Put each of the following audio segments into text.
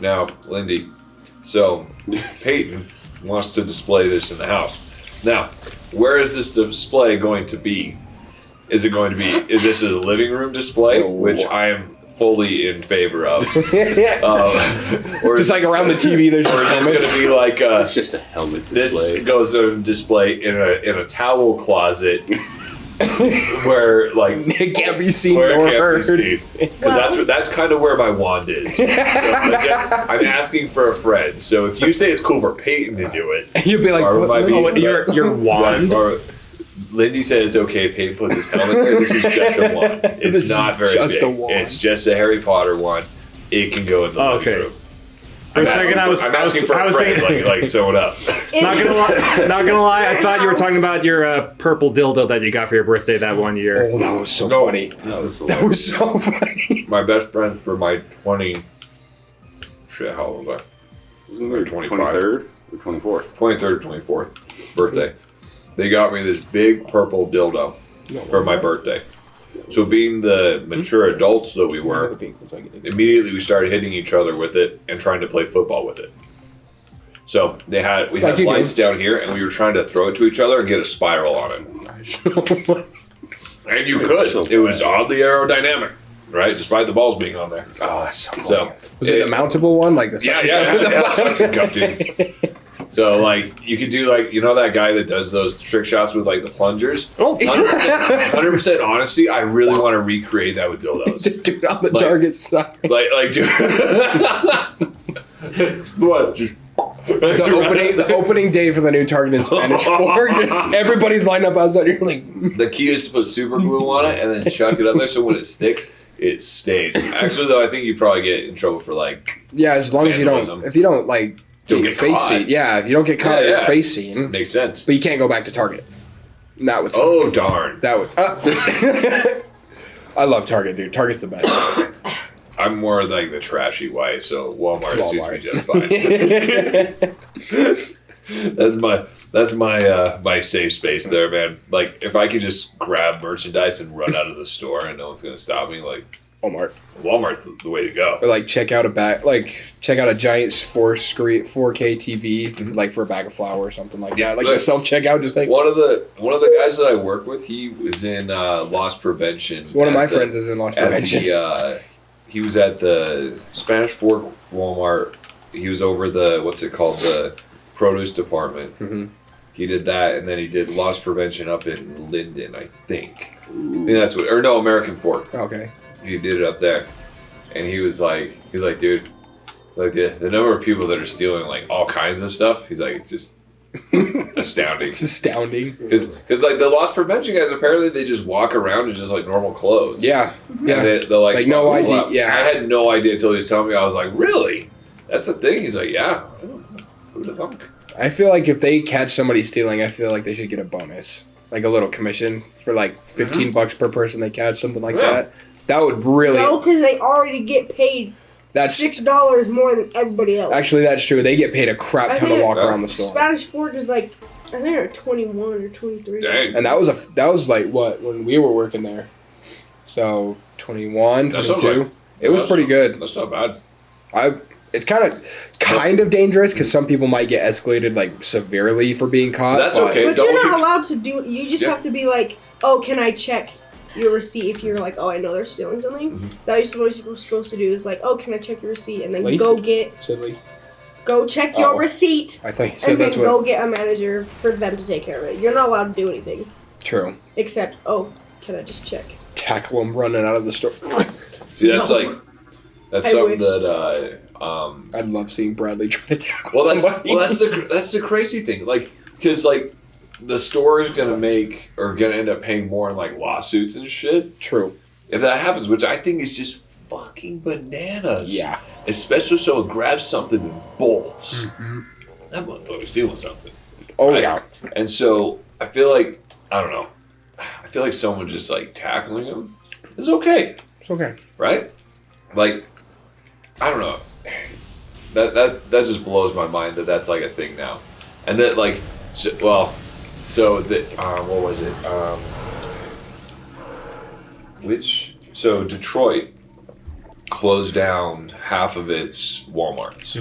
Now, Lindy, so Peyton wants to display this in the house. Now, where is this display going to be? Is it going to be, is this a living room display, which I am fully in favor of? Or just like around the TV, there's or is it going to be like it's just a helmet display. This goes on display in a towel closet where like it can't be seen where or it can't heard. be seen. Because that's kind of where my wand is. So I'm asking for a friend. So if you say it's cool for Peyton to do it, you'd be like, your wand. Or Lindy said it's okay. Peyton puts his helmet there. This is just a wand. It's not very just big. A wand. It's just a Harry Potter wand. It can go in the living room. For a second, I was thinking like someone else. Not gonna lie, I thought you were talking about your purple dildo that you got for your birthday that one year. Oh, that was so funny. That was so funny. My best friend for my 20. Shit, how old was I? Wasn't it 23rd or 24th? 23rd or 24th birthday. They got me this big purple dildo for my birthday. So being the mature adults that we were, immediately we started hitting each other with it and trying to play football with it. So we had lights down here and we were trying to throw it to each other and get a spiral on it. And you could. It was oddly aerodynamic, right? Despite the balls being on there. Oh, that's so funny. So was it the mountable one? Like the suction cup, dude. So, like, you could do, like, you know that guy that does those trick shots with, like, the plungers? Oh, 100% honesty, I really want to recreate that with dildos. Dude, on the target side. Like, dude. What? Just... The opening day for the new Target in Spanish 4, just everybody's lined up outside. You're like... The key is to put super glue on it and then chuck it up there so when it sticks, it stays. Actually, though, I think you probably get in trouble for, like... Yeah, as long as you don't... If you don't, like... Don't get face caught. seen. Yeah, if you don't get caught, your face seen. Makes sense. But you can't go back to Target. That would suck. Oh, darn. That would... I love Target, dude. Target's the best. I'm more like the trashy white, so Walmart suits me just fine. That's my safe space there, man. Like, if I could just grab merchandise and run out of the store and no one's gonna stop me, like... Walmart's the way to go. Or like check out a giant 4K TV, like for a bag of flour or something like that. Like the self checkout, just like one of the guys that I work with, he was in loss prevention. One of my friends is in loss prevention. He was at the Spanish Fork Walmart. He was over the produce department. Mm-hmm. He did that, and then he did loss prevention up in Linden, I think. That's what, or no, American Fork. Okay. He did it up there, and he's like, dude, like the number of people that are stealing like all kinds of stuff. He's like, it's just astounding. It's astounding. Because like the loss prevention guys, apparently they just walk around in just like normal clothes. Yeah, yeah. They're like no idea. Yeah, I had no idea until he was telling me. I was like, really? That's a thing? He's like, yeah. Who'd have thunk? I feel like if they catch somebody stealing, I feel like they should get a bonus, like a little commission for like $15 per person they catch, something like that. That would really... No, because they already get paid $6 more than everybody else. Actually, that's true. They get paid a crap ton to walk around the store. Spanish Fork is like, I think they're 21 or 23. Dang. And that was like, what, when we were working there? So, 21, 22. It was pretty good. That's not bad. It's kind of dangerous because some people might get escalated like severely for being caught. That's okay. But you're not allowed to do it. You just have to be like, oh, can I check your receipt if you're like, oh, I know they're stealing something. Mm-hmm. That's what you're supposed to do is like, oh, can I check your receipt? And then go check your receipt. I thought you said and then go get a manager for them to take care of it. You're not allowed to do anything. True. Except, oh, can I just check? Tackle them running out of the store. See, that's something that I'd love seeing Bradley try to tackle. Well, that's the crazy thing. Like, because like the store is gonna end up paying more in like lawsuits and shit. True. If that happens, which I think is just fucking bananas. Yeah. Especially so it grabs something and bolts. Mm-hmm. That motherfucker's stealing something. Oh right? yeah. And so I feel like someone just like tackling him is okay. It's okay. Right? Like, I don't know. That just blows my mind that that's like a thing now, and that like, what was it? So Detroit closed down half of its Walmarts.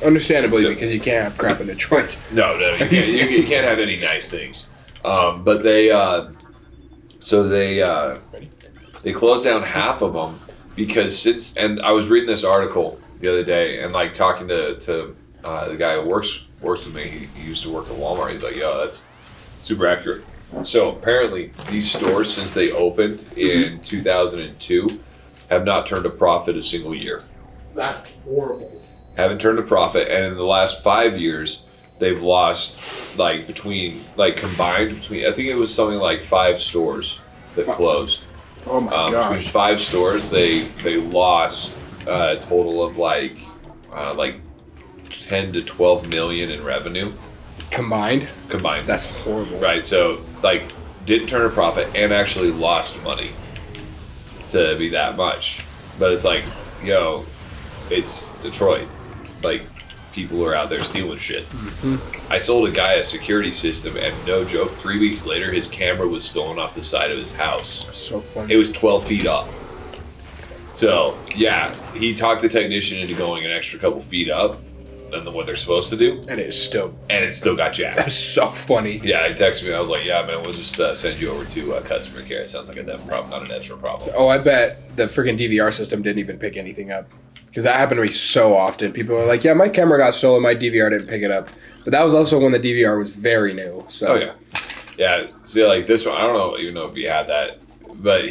Understandably, because you can't have crap in Detroit. No, you can't have any nice things. But they closed down half of them because and I was reading this article the other day and like talking to the guy who works with me. He used to work at Walmart. He's like, yo, that's super accurate. So apparently these stores, since they opened in 2002, have not turned a profit a single year. That's horrible. Haven't turned a profit, and in the last 5 years, they've lost combined between I think it was something like 5 stores that closed. Oh my gosh! Between 5 stores, they lost a total of like 10 to 12 million in revenue. Combined. That's horrible. Right. So didn't turn a profit and actually lost money to be that much. But it's like, yo, it's Detroit. Like, people are out there stealing shit. I sold a guy a security system, and no joke, 3 weeks later, his camera was stolen off the side of his house. That's so funny. It was 12 feet up. So, yeah, he talked the technician into going an extra couple feet up than what they're supposed to do. And it still got jacked. That's so funny. Yeah, he texted me. I was like, yeah, man, we'll just send you over to customer care. It sounds like a dev problem, not an extra problem. Oh, I bet the freaking DVR system didn't even pick anything up. Because that happened to me so often. People are like, yeah, my camera got stolen, my DVR didn't pick it up. But that was also when the DVR was very new. So. Oh, yeah. Yeah, see, like, this one, I don't even know if he had that. But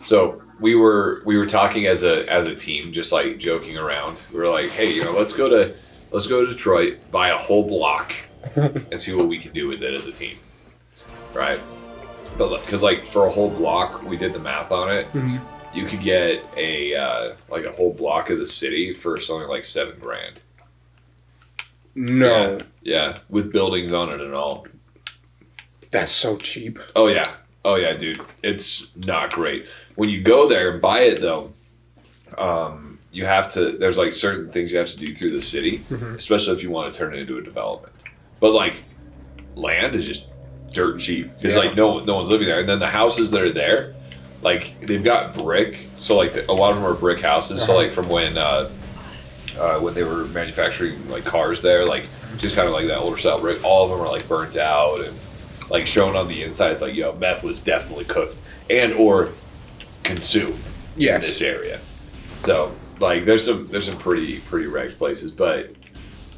so we were talking as a team, just, like, joking around. We were like, hey, let's go to Detroit, buy a whole block, and see what we can do with it as a team. Right? But, because, like, for a whole block, we did the math on it. You could get a whole block of the city for something like $7,000. No. Yeah, with buildings on it and all. That's so cheap. Oh yeah, dude. It's not great. When you go there and buy it though, you have to. There's like certain things you have to do through the city, especially if you want to turn it into a development. But like, land is just dirt cheap because like no one's living there, and then the houses that are there. Like, they've got brick, so, like, a lot of them are brick houses. So, like, from when they were manufacturing, like, cars there, like, just kind of like that older style brick, all of them are, like, burnt out and, like, shown on the inside. It's like, yo, meth was definitely cooked and or consumed in this area. So, like, there's some pretty wrecked places, but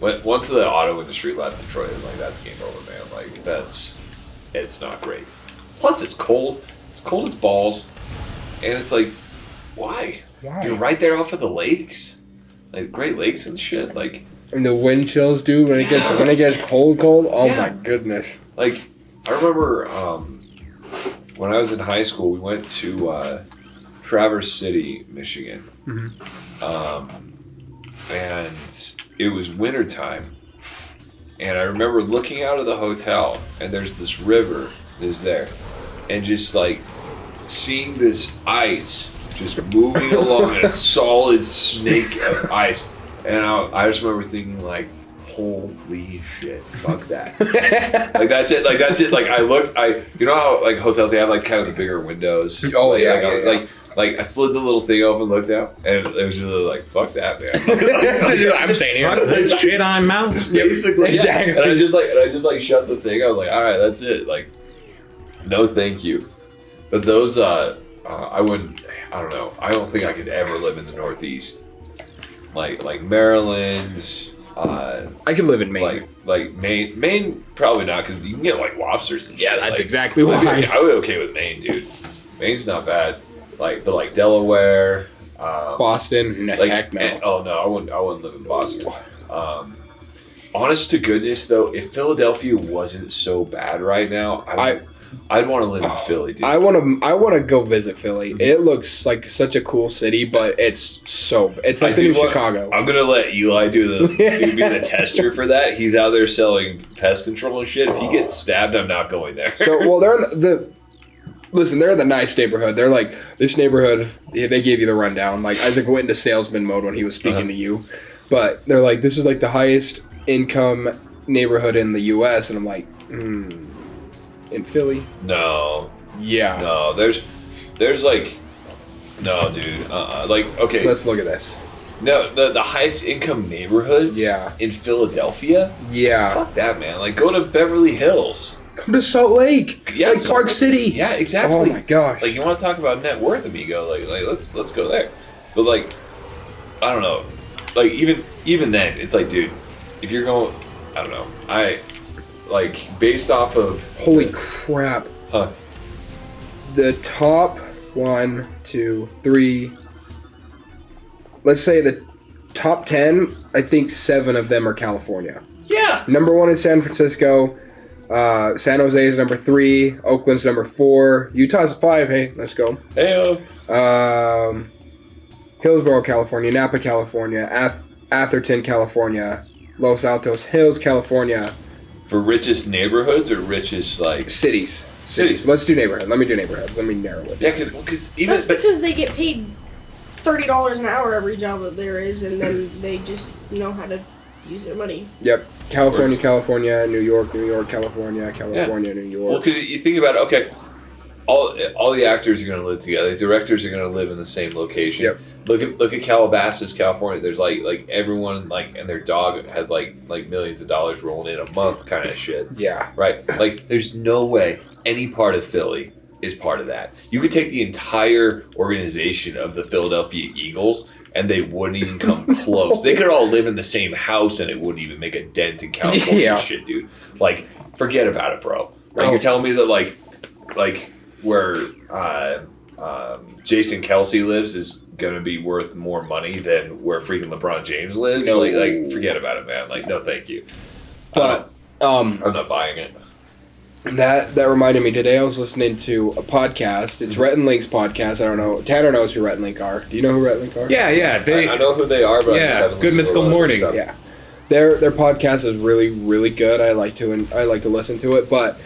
once the auto industry left Detroit, like, that's game over, man. Like, it's not great. Plus, it's cold. It's cold as balls. And it's like, why? You're right there off of the lakes, like Great Lakes and shit. Like, and the wind chills, dude. When it gets cold. Oh my goodness. Like, I remember when I was in high school, we went to Traverse City, Michigan, and it was wintertime. And I remember looking out of the hotel, and there's this river that's there, and just like. Seeing this ice just moving along a solid snake of ice, and I just remember thinking like, holy shit, fuck that. Like that's it. Like I looked, you know how like hotels they have like kind of the bigger windows. Oh like, yeah. Like I slid the little thing open, looked out, and it was really like, fuck that, man. I'm staying here. Fuck that shit on mountains. Basically, exactly. And I just like shut the thing. I was like, all right, that's it. Like, no, thank you. But those, I don't know. I don't think I could ever live in the Northeast. Like Maryland. I could live in Maine. Like Maine. Maine, probably not, because you can get like lobsters and shit. Yeah, that's like, exactly why. I would be okay with Maine, dude. Maine's not bad. But like Delaware. Boston, heck no. I wouldn't live in Boston. Honest to goodness, though, if Philadelphia wasn't so bad right now, I'd want to live in Philly, dude. I want to go visit Philly. It looks like such a cool city, but it's like the new Chicago. I'm gonna let Eli be the tester for that. He's out there selling pest control and shit. If he gets stabbed, I'm not going there. So, well, they're in they're in the nice neighborhood. They're like, this neighborhood, they gave you the rundown. Like, Isaac went into salesman mode when he was speaking to you. But they're like, this is like the highest income neighborhood in the U.S. And I'm like, in Philly? No. Yeah. No, there's like No, dude. Like, okay. Let's look at this. No, the highest income neighborhood. Yeah. In Philadelphia. Yeah. Fuck that, man. Like, go to Beverly Hills. Come to Salt Lake. Yeah, like Park City. Yeah, exactly. Oh my gosh. Like, you want to talk about net worth, amigo? Like let's go there. But like, I don't know. Like even then, it's like, dude, if you're going, I don't know. I like based off of. Holy crap. Huh. The top 1, 2, 3. Let's say the top 10. I think 7 of them are California. Yeah. Number 1 is San Francisco. San Jose is number 3. Oakland's number 4. Utah's 5. Hey, let's go. Hey. Hillsborough, California. Napa, California. Atherton, California. Los Altos Hills, California. For richest neighborhoods or richest like Cities. Let's do neighborhood. Let me do neighborhoods. Let me narrow it. Yeah, because even that's because they get paid $30 an hour every job that there is, and then they just know how to use their money. Yep. California, California, New York, California, New York. Well, because you think about it, okay, all the actors are going to live together. The directors are going to live in the same location. Yep. Look at Calabasas, California. There's like everyone like and their dog has like millions of dollars rolling in a month kind of shit. Yeah. Right. Like there's no way any part of Philly is part of that. You could take the entire organization of the Philadelphia Eagles and they wouldn't even come close. They could all live in the same house and it wouldn't even make a dent in California shit, dude. Like, forget about it, bro. Like, you're telling me that like where Jason Kelsey lives is gonna be worth more money than where freaking LeBron James lives? No. Like forget about it, man. Like, no, thank you. But I'm not buying it. that reminded me, today I was listening to a podcast. It's Rhett and Link's podcast. I don't know. Tanner knows who Rhett and Link are. Do you know who Rhett and Link are? Yeah. I know who they are, but I just haven't Good listened to a Mythical lot of Morning. stuff. Yeah. Their podcast is really, really good. I like to listen to it, but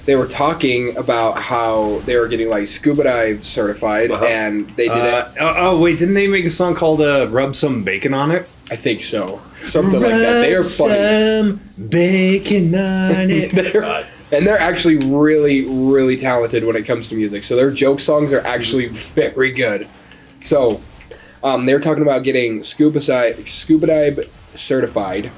they were talking about how they were getting like scuba dive certified, and they did it. Oh wait, didn't they make a song called "Rub Some Bacon on It"? I think so, something like that. They are funny. Some bacon on it. And they're actually really, really talented when it comes to music. So their joke songs are actually very good. So they were talking about getting scuba dive certified,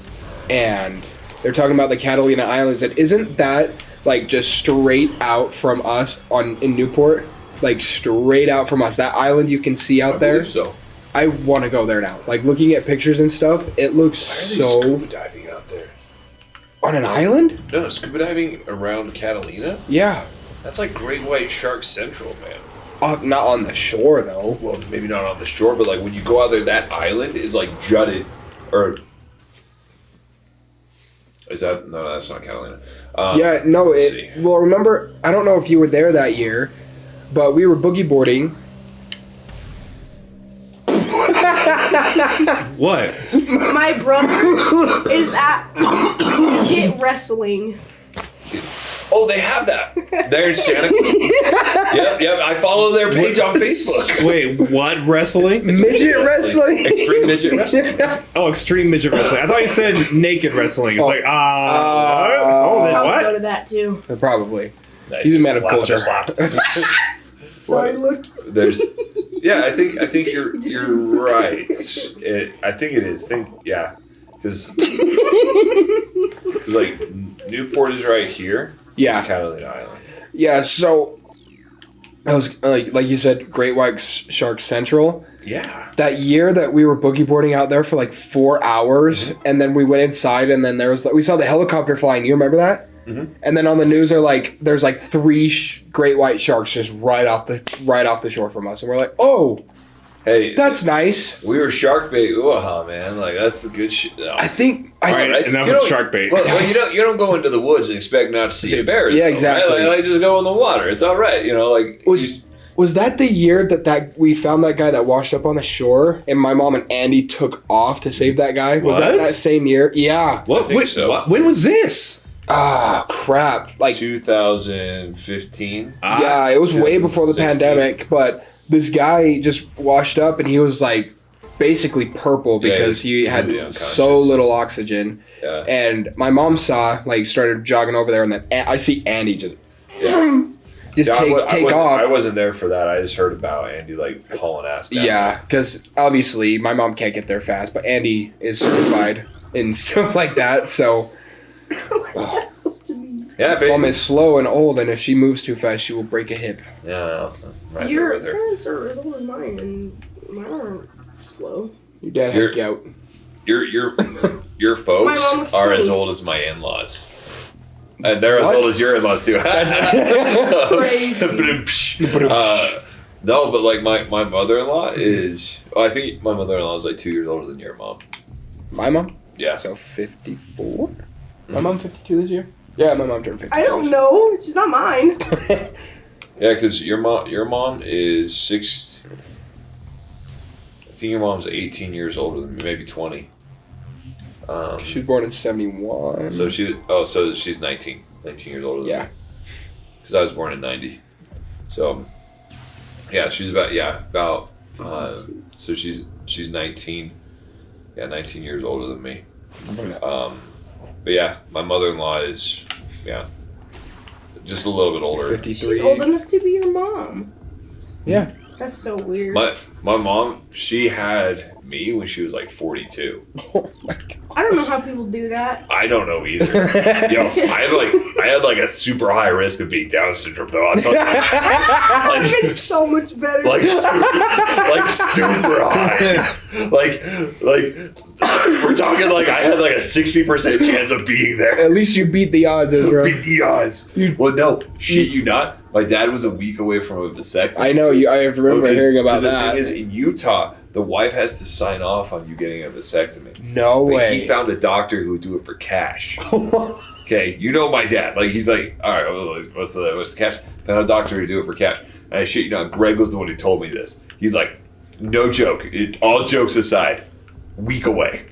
and they're talking about the Catalina Islands. And isn't that like just straight out from us in Newport? Like straight out from us. That island you can see out there. So I want to go there now. Like looking at pictures and stuff, it looks so. Scuba diving out there? On an island? No, scuba diving around Catalina? Yeah. That's like Great White Shark Central, man. Not on the shore though. Well, maybe not on the shore, but like when you go out there, that island is like jutted, or is that no? That's not Catalina. Yeah, no. let's see. Well, remember, I don't know if you were there that year, but we were boogie boarding. What? My brother is at Kit Wrestling. Oh, they have that. They're in Santa. Yep. I follow their page on Facebook. Wait, what wrestling? Midget wrestling. Extreme midget wrestling. Oh, extreme midget wrestling. I thought you said naked wrestling. It's Oh. like, what? I'll What? go to that too. Probably. Nice. He's a man of Slap culture. Sorry, look. There's, yeah. I think you're right. I think it is. Because like Newport is right here. Yeah. It's Catalina Island. Yeah. So I was like you said, Great White Shark Central. Yeah. That year that we were boogie boarding out there for like 4 hours, and then we went inside, and then there was we saw the helicopter flying. You remember that? Mm-hmm. And then on the news, there's like 3 great white sharks just right off the shore from us, and we're like, oh, hey, that's nice. We were shark bait, man. Like that's the good shit. No. I think. All right, enough of shark bait. Well, you don't go into the woods and expect not to see a bear. Yeah, though, exactly. Right? Like just go in the water. It's all right. Was that the year that we found that guy that washed up on the shore, and my mom and Andy took off to save that guy? Was What? that same year? Yeah. What? I think so. What? When was this? Ah, crap. Like 2015. yeah, it was way before the 2016. pandemic, but this guy just washed up, and he was like basically purple because he had unconscious. so little oxygen. Yeah. And my mom started jogging over there, and then I see Andy just Just take off. I wasn't there for that. I just heard about Andy like hauling ass down. Yeah, because obviously my mom can't get there fast, but Andy is certified and stuff like that. So What's that supposed to mean? Yeah, baby. mom is slow and old, and if she moves too fast, she will break a hip. Yeah, right there Your with her. parents are as old as mine, and mine aren't slow. Your dad has gout. Your My folks mom looks are 20. as old as my in-laws. And they're as What? old as your in-laws too. Crazy. No, but like my mother-in-law is. Oh, I think my mother-in-law is like 2 years older than your mom. My mom? Yeah. So 54? My mom 52 this year? Yeah, my mom turned 52. I don't know. It's just not mine. Yeah, because your mom is 6. I think your mom's 18 years older than me, maybe 20. She was born in 71. So she's 19 years older than me. Because I was born in 90. So yeah, she's about so she's 19. Yeah, 19 years older than me. But yeah, my mother-in-law is just a little bit older. 53. She's old enough to be your mom. Yeah. That's so weird. My mom, she had me when she was like 42. Oh my god. I don't know how people do that. I don't know either. Yo, I had like a super high risk of being Down syndrome though. It's so much better. like super high. Like we're talking like I had like a 60% chance of being there. At least you beat the odds, Ezra. Beat the odds. Well, no, shit you not. My dad was a week away from a vasectomy. I know. I have to remember hearing about the that. thing is, in Utah, the wife has to sign off on you getting a vasectomy. No But way. he found a doctor who would do it for cash. Okay, you know my dad. Like he's like, all right, what's the cash? Found a doctor who would do it for cash. And I shit you not, Greg was the one who told me this. He's like, no joke. All jokes aside, week away.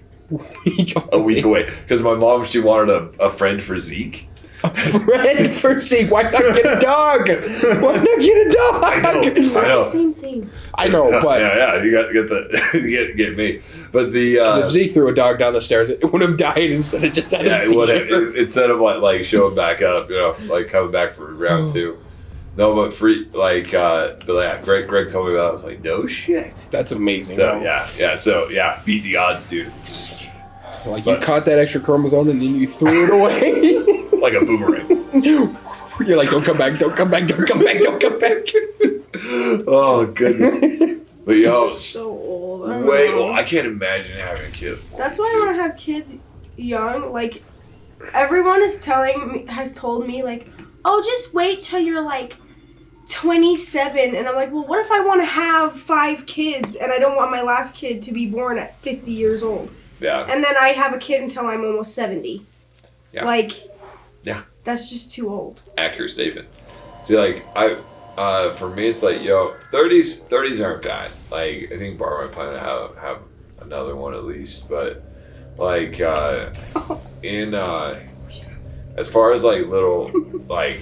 A week away. Because my mom, she wanted a friend for Zeke. Friend for Zeke. Why not get a dog? Why not get a dog? I know. Same thing. I know, but yeah, you got to get the get me. But the if Zeke threw a dog down the stairs, it would have died instead of just had a it would seizure. have, instead of like showing back up, like coming back for round 2. No, but free but yeah, Greg told me about it. I was like, no shit. That's amazing. So though. so beat the odds, dude. Like you caught that extra chromosome and then you threw it away. Like a boomerang. You're like, don't come back, don't come back, don't come back, don't come back. Oh goodness. But yo, So old. I don't wait, know. well, I can't imagine having a kid. That's why I want to have kids young. Like, everyone has told me, like, oh, just wait till you're, like, 27. And I'm like, well, what if I want to have 5 kids and I don't want my last kid to be born at 50 years old? Yeah. And then I have a kid until I'm almost 70. Yeah. Like, Yeah. that's just too old. Accurate statement. See, like for me, it's like 30s aren't bad. Like I think Barbara might plan to have another one at least, but like as far as like little like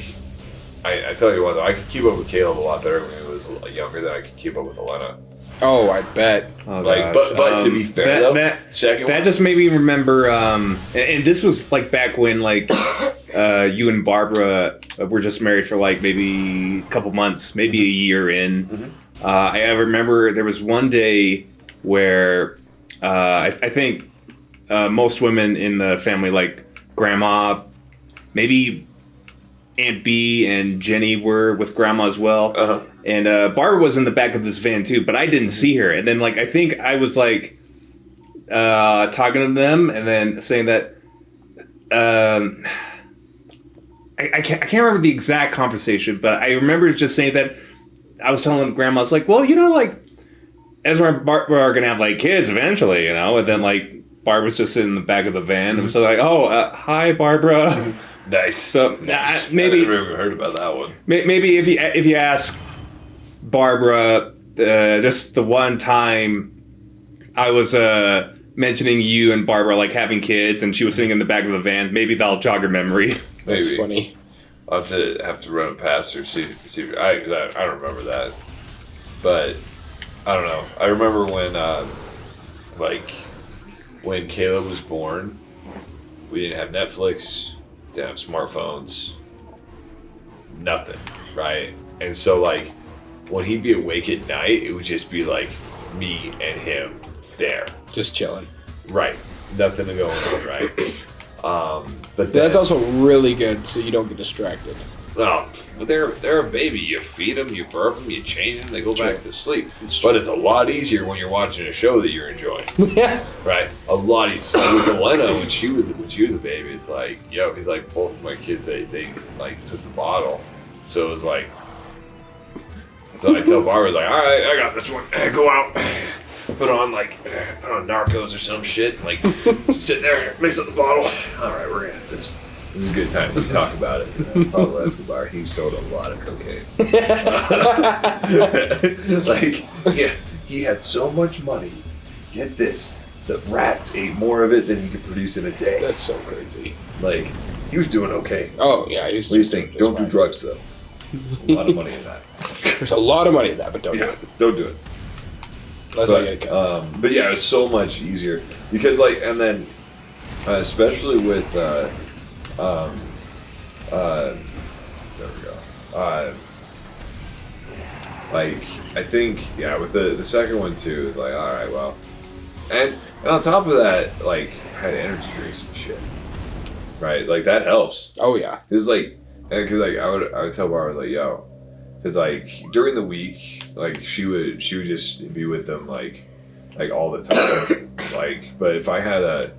I tell you what, though, I could keep up with Caleb a lot better when he was younger than I could keep up with Elena. Oh, I bet. Oh, Like, gosh. but to be fair, that just made me remember. And this was like back when like you and Barbara were just married for like maybe a couple months, maybe a year in. Mm-hmm. I remember there was one day where I think most women in the family, like Grandma, maybe Aunt B and Jenny were with Grandma as well. Uh-huh. And Barbara was in the back of this van too, but I didn't see her. And then like I think I was like talking to them and then saying that I can't remember the exact conversation, but I remember just saying that I was telling Grandma, I was like, well, like Ezra and Barbara are gonna have like kids eventually, and then like Barbara's just sitting in the back of the van, and so like, oh, hi Barbara. Nice. So nice. Maybe I never even heard about that one. Maybe if you ask Barbara, just the one time I was mentioning you and Barbara like having kids, and she was sitting in the back of the van, maybe that'll jog her memory. That's Maybe. funny. I'll have to run it past her, see. I don't remember that, but I don't know. I remember when Caleb was born, we didn't have Netflix, didn't have smartphones, nothing, right? And so like when he'd be awake at night, it would just be like me and him there, just chilling. Right, nothing to go on, right? But that's also really good, so you don't get distracted. No, they're a baby. You feed them, you burp them, you change them, they go back to sleep. But it's a lot easier when you're watching a show that you're enjoying. Yeah. Right? A lot easier. So with Elena, when she was a baby, it's like, yo, because like both of my kids, they like took the bottle, so it was like, so I tell Barbara, like, all right, I got this one. Go out, put on Narcos or some shit, like sit there, mix up the bottle. All right, we're gonna this. This is a good time to talk about it. Pablo Escobar, he sold a lot of cocaine. Like, yeah, he had so much money. Get this, the rats ate more of it than he could produce in a day. That's so crazy. Like, he was doing okay. Oh, yeah. What do you think? Don't do drugs, though. There's a lot of money in that. There's a lot of money in that, but don't do it. Don't do it. That's how you get it. But yeah, it was so much easier. Because, like, and then, especially with, there we go. Like, I think, yeah, with the second one too, it's like, all right, well, and on top of that, like, I had energy drinks and shit, right? Like that helps. Oh yeah. It's like, because like I would tell Barbara, I was like, yo, because like during the week, like she would just be with them like all the time, like, but if I had a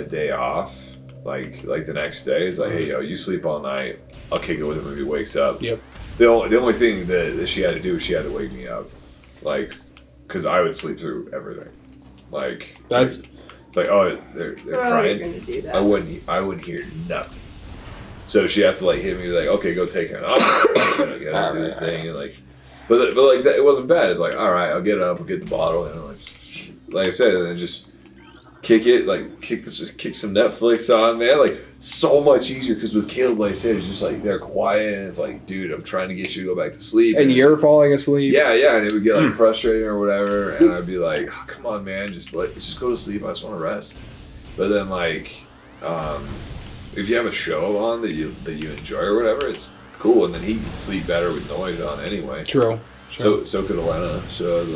day off. Like the next day, it's like, hey, yo, you sleep all night. I'll kick it with him when he wakes up. Yep. The only thing that she had to do is she had to wake me up, like, because I would sleep through everything. Like that's like, oh, they're crying. You're gonna do that. I wouldn't hear nothing. So she has to like hit me like, okay, go take it up, get up to the thing, and like, but like that, it wasn't bad. It's like, all right, I'll get up, I'll get the bottle, and like I said, and then just. Kick some Netflix on, man. Like, so much easier because with Caleb, like I said, it's just like they're quiet and it's like, dude, I'm trying to get you to go back to sleep. And you're falling asleep. Yeah, and it would get like frustrating or whatever, and I'd be like, oh, come on, man, just go to sleep. I just want to rest. But then like, if you have a show on that you enjoy or whatever, it's cool, and then he can sleep better with noise on anyway. True. So could Elena. So I was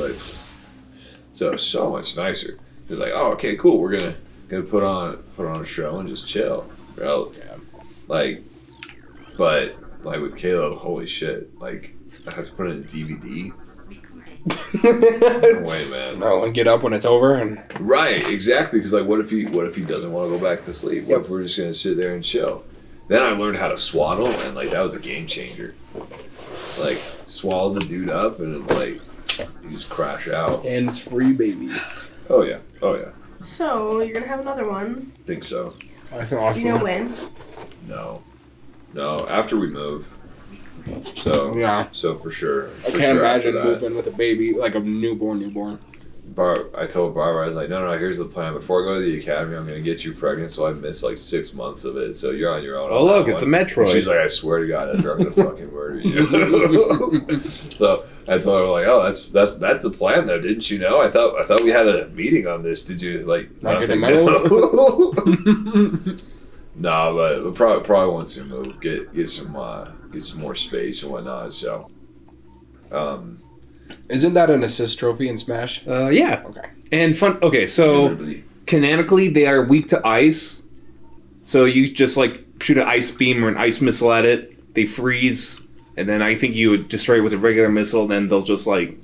like, so much nicer. It's like, oh, okay, cool. We're gonna put on a show and just chill. Bro. Yeah. Like, but like with Caleb, holy shit! Like, I have to put in a DVD. No way, man. No, and get up when it's over and. Right, exactly. Because like, what if he doesn't want to go back to sleep? What if we're just gonna sit there and chill? Then I learned how to swaddle, and like that was a game changer. Like, swallow the dude up, and it's like you just crash out. Hands free, baby. Oh yeah. So you're gonna have another one. Think so. Do you know when? No. After we move. So yeah. So for sure. I can't imagine moving with a baby, like a newborn. I told Barbara, I was like, no, here's the plan. Before I go to the academy, I'm gonna get you pregnant, so I missed like 6 months of it. So you're on your own. Oh look, it's a Metroid. And she's like, I swear to God, Ezra, I'm gonna fucking murder you. So I told her like, oh, that's the plan though, didn't you know? I thought we had a meeting on this. Did you like not take no? No, but probably once you move, get some more space and whatnot. So, isn't that an assist trophy in Smash? Yeah. Okay. And fun. Okay, so canonically they are weak to ice. So you just like shoot an ice beam or an ice missile at it, they freeze, and then I think you would destroy it with a regular missile. Then they'll just like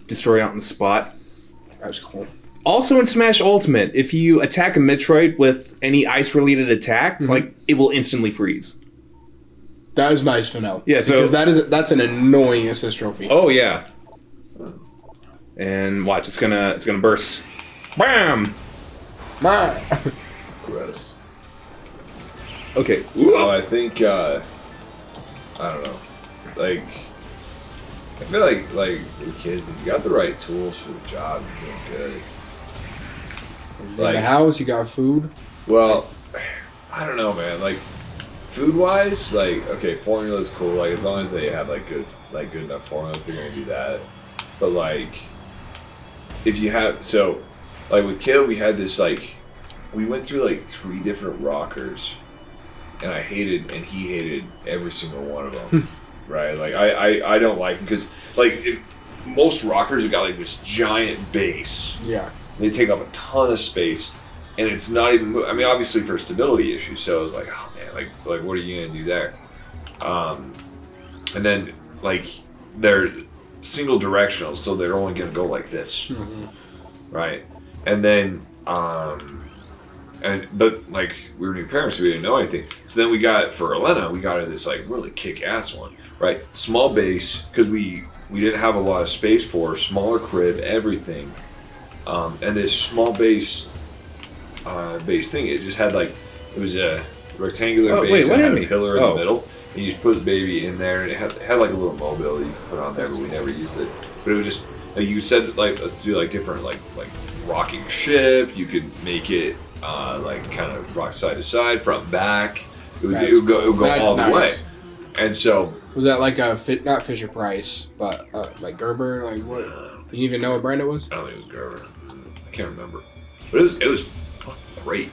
destroy out on the spot. That was cool. Also in Smash Ultimate, if you attack a Metroid with any ice-related attack, like it will instantly freeze. That is nice to know. Yeah, so because that's an annoying assist trophy. Oh yeah. And watch, it's gonna burst. Bam! Gross. Okay. Well, I think I don't know. Like, I feel like with kids, if you got the right tools for the job, you're doing good. You got a house, you got food. Well, I don't know, man. Like, food wise, like, okay, formula's cool. Like, as long as they have good enough formulas, they're gonna do that. But like, if you have like with Caleb, we had this we went through 3 different rockers, and he hated every single one of them. right? Like I don't like them because like most rockers have got like this giant bass. Yeah. They take up a ton of space, and it's not even. I mean, obviously for stability issues. So I was like, oh man, like what are you gonna do there? And then like they're single directional, so they're only gonna go like this, right? And then but like we were new parents, we didn't know anything. So then we got for Elena, we got her this like really kick-ass one, right? Small base because we didn't have a lot of space for her, smaller crib, everything. And this small base thing, it just had like, it was a rectangular base that had a pillar in the middle. And you just put the baby in there, and it had like a little mobile you could put on there, but we never used it. But it was just, like, you said, like, let's do like different, like rocking ship. You could make it like kind of rock side to side, front, back. It would go all the way. And so. Was that like not Fisher Price, but like Gerber? Like what? Do you even know what brand it was? I don't think it was Gerber. I can't remember. But it was great.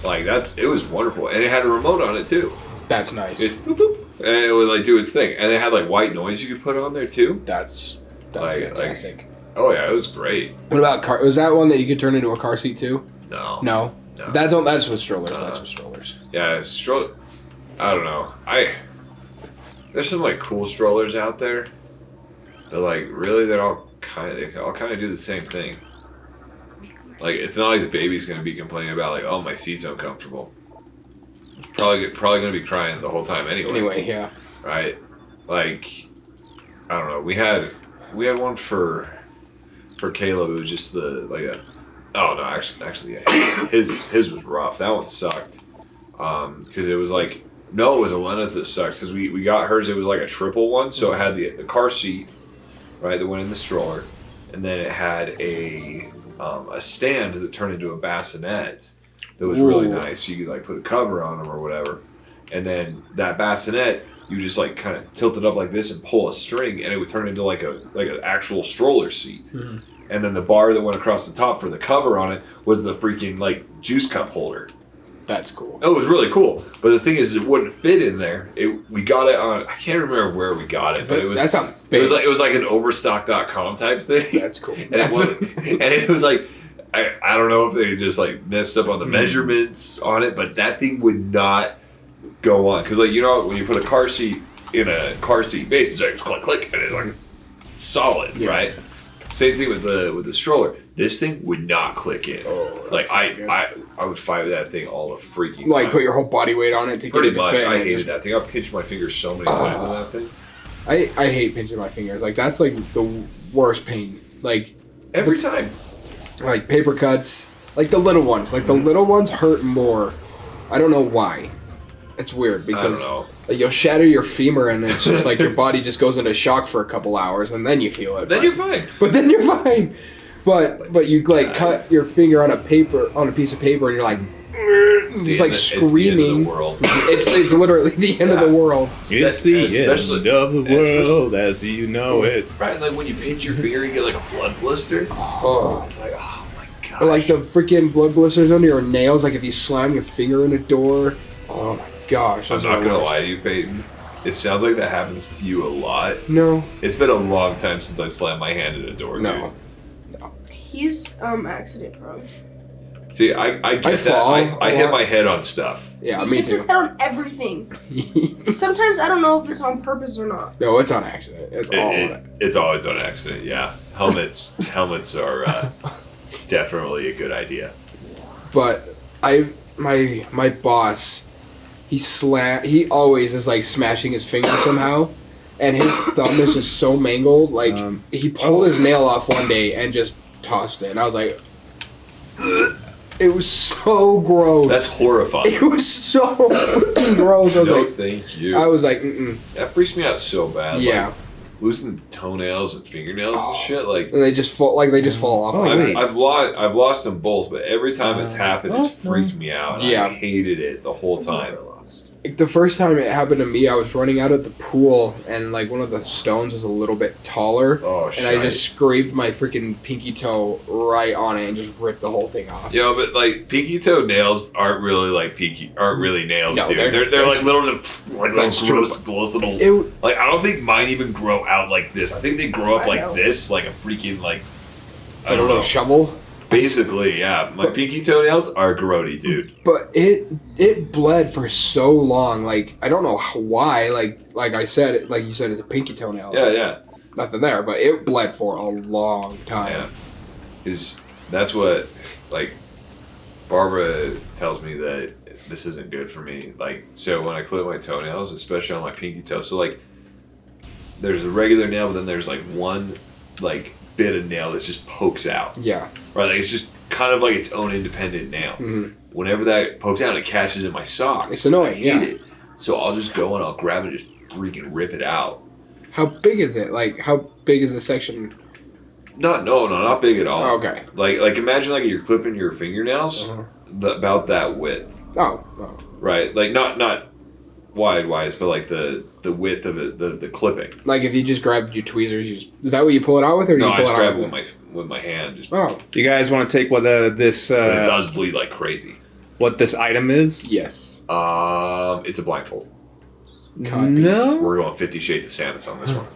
Like it was wonderful, and it had a remote on it too. That's nice. Boop, boop, and it would like do its thing, and it had like white noise you could put on there too. That's fantastic. Oh yeah, it was great. What about car? Was that one that you could turn into a car seat too? No. That's with strollers. That's with strollers. Yeah, I don't know. There's some like cool strollers out there. But like really, they all kind of do the same thing. Like it's not like the baby's gonna be complaining about like, oh, my seat's uncomfortable. Probably gonna be crying the whole time anyway. Anyway, yeah. Right. Like I don't know. We had one for Caleb. It was just actually yeah, his was rough. That one sucked. Because it was like. No, it was Elena's that sucked because we got hers. It was like a triple one, so it had the car seat, right, that went in the stroller, and then it had a stand that turned into a bassinet that was really nice. So you could like put a cover on them or whatever, and then that bassinet you just like kind of tilt it up like this and pull a string, and it would turn into like an actual stroller seat. And then the bar that went across the top for the cover on it was the freaking like juice cup holder. That's cool. Oh, it was really cool. But the thing is, it wouldn't fit in there. We got it on, I can't remember where we got it, but it was it was like an overstock.com type thing. That's cool. And it was like, I don't know if they just like messed up on the measurements on it, but that thing would not go on. Because like, you know, when you put a car seat in a car seat base, it's like just click, click, and it's like solid, right? Same thing with the stroller. This thing would not click in. Oh, like I would fight with that thing all the freaking time. Like put your whole body weight on it to Pretty get it much. to fit. I hated that thing. I pinched my fingers so many times on that thing. I hate pinching my fingers. Like that's like the worst pain. Like every time. Like paper cuts. Like the little ones. Like the little ones hurt more. I don't know why. It's weird because like, you'll shatter your femur and it's just like your body just goes into shock for a couple hours and then you feel it. You're fine. But then you're fine. But you like cut your finger on a piece of paper and you're like it's like screaming. It's literally the end of the world. It's the end of the world as you know it. Right, like when you pinch your finger, you get like a blood blister. Oh, it's like oh my god. Or like the freaking blood blisters under your nails. Like if you slam your finger in a door. Oh my gosh. I'm not gonna lie to you, Peyton. It sounds like that happens to you a lot. No. It's been a long time since I slammed my hand in a door. No. He's accident prone. See, I get that. I hit my head on stuff. Yeah, he me hits too. his head on everything. Sometimes I don't know if it's on purpose or not. No, it's on accident. It's always on accident. Yeah, helmets are definitely a good idea. But my boss, he always is like smashing his finger somehow, and his thumb is just so mangled. Like he pulled his nail off one day and just tossed it, and I was like, it was so gross. That's horrifying. It was so fucking gross. I was no, like, thank you. I was like, that freaks me out so bad. Yeah. Like, losing toenails and fingernails and shit, like, and they just fall off. I've lost them both, but every time it's happened, it's freaked me out. Yeah, I hated it the whole time. the first time it happened to me, I was running out of the pool, and like one of the stones was a little bit taller, and I just scraped my freaking pinky toe right on it and just ripped the whole thing off. Yeah, but like pinky toe nails aren't really nails, No, dude. They're like little, gross little. Like I don't think mine even grow out like this. I think they grow up like this, like a freaking like a little shovel. Basically, yeah. My pinky toenails are grody, dude. But it bled for so long. Like I don't know why. Like I said, like you said, it's a pinky toenail. Yeah. Nothing there, but it bled for a long time. Yeah. That's what like Barbara tells me that this isn't good for me. Like so when I clip my toenails, especially on my pinky toe, so like there's a regular nail, but then there's like one like bit of nail that just pokes out. Yeah. Right, like it's just kind of like its own independent nail. Mm-hmm. Whenever that pokes out, it catches in my socks. It's annoying, I hate it. So I'll just go and I'll grab it and just freaking rip it out. How big is it? Like, how big is the section? Not big at all. Oh, okay. Like imagine like you're clipping your fingernails, about that width. Oh. Right, like not wide, but like the width of it, the clipping. Like if you just grabbed your tweezers, is that what you pull it out with, or do you pull I just it grab out it with my hand. Just, Do you guys want to take what this? but it does bleed like crazy. What this item is? Yes. It's a blindfold. No. We're going 50 Shades of Samus on this one.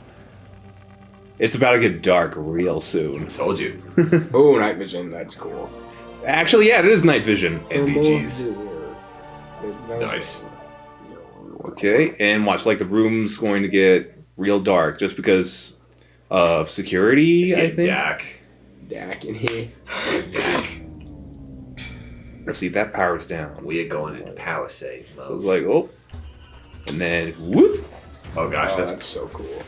It's about to get dark real soon. Told you. Oh, night vision. That's cool. Actually, yeah, it is night vision. NPGs. Nice. Okay, and watch, like, the room's going to get real dark just because of security, It's I think. Dak in here. Let's see, that power's down. We are going into power save mode. So it's like, oh. And then, whoop. Oh gosh, that's so cool.